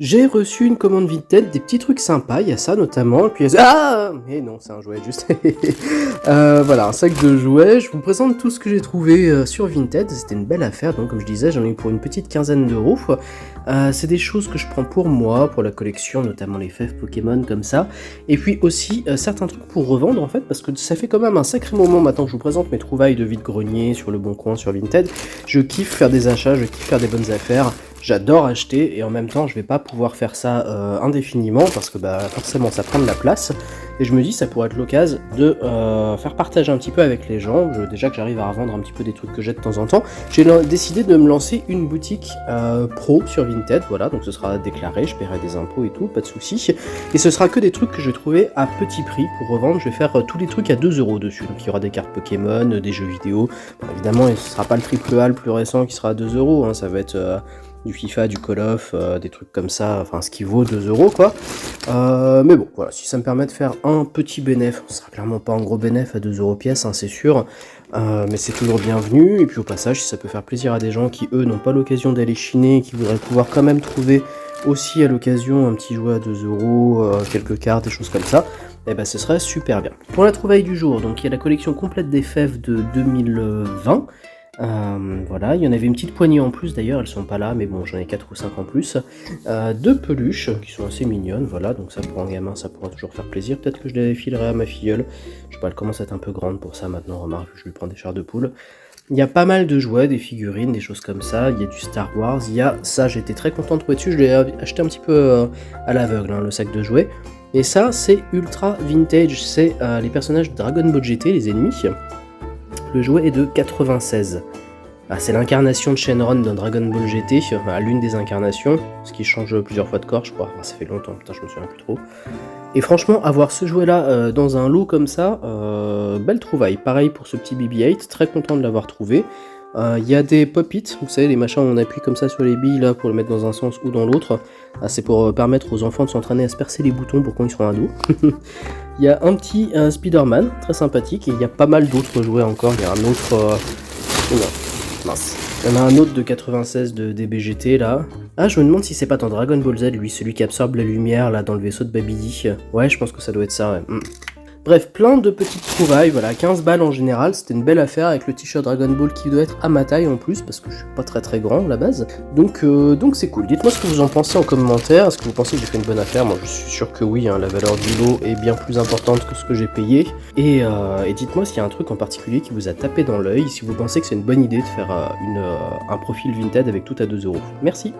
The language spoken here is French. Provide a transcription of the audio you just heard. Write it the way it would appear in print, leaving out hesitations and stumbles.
J'ai reçu une commande Vinted, des petits trucs sympas, il y a ça notamment, et puis ah! Mais non, c'est un jouet juste. Voilà, un sac de jouets, je vous présente tout ce que j'ai trouvé sur Vinted, c'était une belle affaire, donc comme je disais, j'en ai eu pour une petite quinzaine d'euros. C'est des choses que je prends pour moi, pour la collection, notamment les fèves Pokémon comme ça, et puis aussi certains trucs pour revendre en fait, parce que ça fait quand même un sacré moment maintenant que je vous présente mes trouvailles de vide-grenier sur Le Bon Coin, sur Vinted. Je kiffe faire des achats, je kiffe faire des bonnes affaires. J'adore acheter et en même temps je vais pas pouvoir faire ça indéfiniment parce que forcément ça prend de la place et je me dis ça pourrait être l'occasion de faire partager un petit peu avec les gens. Déjà que j'arrive à revendre un petit peu des trucs que j'ai de temps en temps, j'ai décidé de me lancer une boutique pro sur Vinted, voilà, donc ce sera déclaré, je paierai des impôts et tout, pas de soucis, et ce sera que des trucs que je vais trouver à petit prix pour revendre. Je vais faire tous les trucs à 2 euros dessus, donc il y aura des cartes Pokémon, des jeux vidéo, bon, évidemment ce sera pas le triple A le plus récent qui sera à 2 euros, hein, ça va être du FIFA, du Call of, des trucs comme ça, enfin ce qui vaut 2 euros quoi. Mais bon, voilà, si ça me permet de faire un petit bénéf, ce sera clairement pas un gros bénéf à 2 euros pièce, hein, c'est sûr, mais c'est toujours bienvenu, et puis au passage, si ça peut faire plaisir à des gens qui eux n'ont pas l'occasion d'aller chiner, qui voudraient pouvoir quand même trouver aussi à l'occasion un petit jouet à 2 euros, quelques cartes, des choses comme ça, et ce serait super bien. Pour la trouvaille du jour, donc il y a la collection complète des fèves de 2020. Voilà, il y en avait une petite poignée en plus d'ailleurs, elles sont pas là, mais bon, j'en ai 4 ou 5 en plus. Deux peluches qui sont assez mignonnes, voilà, donc ça pour un gamin, ça pourra toujours faire plaisir. Peut-être que je les filerai à ma filleule. Je sais pas, elle commence à être un peu grande pour ça maintenant, remarque, je lui prends des chairs de poule. Il y a pas mal de jouets, des figurines, des choses comme ça. Il y a du Star Wars, il y a ça, j'étais très content de trouver dessus. Je l'ai acheté un petit peu à l'aveugle, hein, le sac de jouets. Et ça, c'est ultra vintage, c'est les personnages de Dragon Ball GT, les ennemis. Le jouet est de 96. C'est l'incarnation de Shenron dans Dragon Ball GT, l'une des incarnations, ce qui change plusieurs fois de corps, je crois. Ça fait longtemps, putain, je me souviens plus trop. Et franchement, avoir ce jouet-là dans un lot comme ça, belle trouvaille. Pareil pour ce petit BB-8, très content de l'avoir trouvé. Il y a des pop-it, vous savez, les machins où on appuie comme ça sur les billes là pour le mettre dans un sens ou dans l'autre. C'est pour permettre aux enfants de s'entraîner à se percer les boutons pour quand ils seront ados. Il y a un petit Spider-Man, très sympathique, et il y a pas mal d'autres jouets encore. Il y a un autre... Non, mince. Il y en a un autre de 96 de DBGT là. Ah, je me demande si c'est pas dans Dragon Ball Z, lui, celui qui absorbe la lumière là dans le vaisseau de Babidi. Ouais, je pense que ça doit être ça, ouais. Bref, plein de petites trouvailles, voilà, 15 balles en général, c'était une belle affaire avec le t-shirt Dragon Ball qui doit être à ma taille en plus, parce que je suis pas très grand à la base, donc c'est cool. Dites-moi ce que vous en pensez en commentaire, est-ce que vous pensez que j'ai fait une bonne affaire? Moi je suis sûr que oui, hein, la valeur du lot est bien plus importante que ce que j'ai payé, et dites-moi s'il y a un truc en particulier qui vous a tapé dans l'œil, si vous pensez que c'est une bonne idée de faire un profil Vinted avec tout à 2 euros. Merci.